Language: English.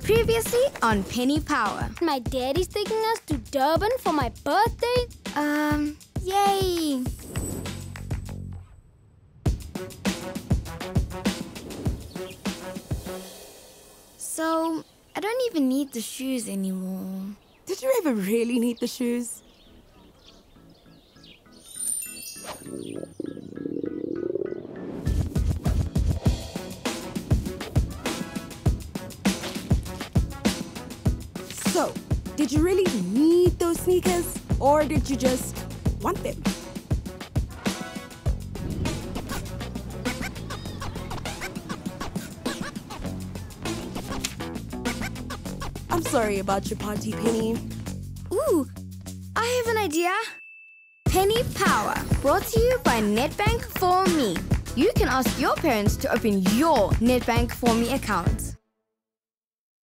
Previously on Penny Power. My daddy's taking us to Durban for my birthday. Yay! So, I don't even need the shoes anymore. Did you ever really need the shoes? So, did you really need those sneakers, or did you just want them? I'm sorry about your party, Penny. Ooh, I have an idea. Penny Power, brought to you by Nedbank4Me. You can ask your parents to open your Nedbank4Me account.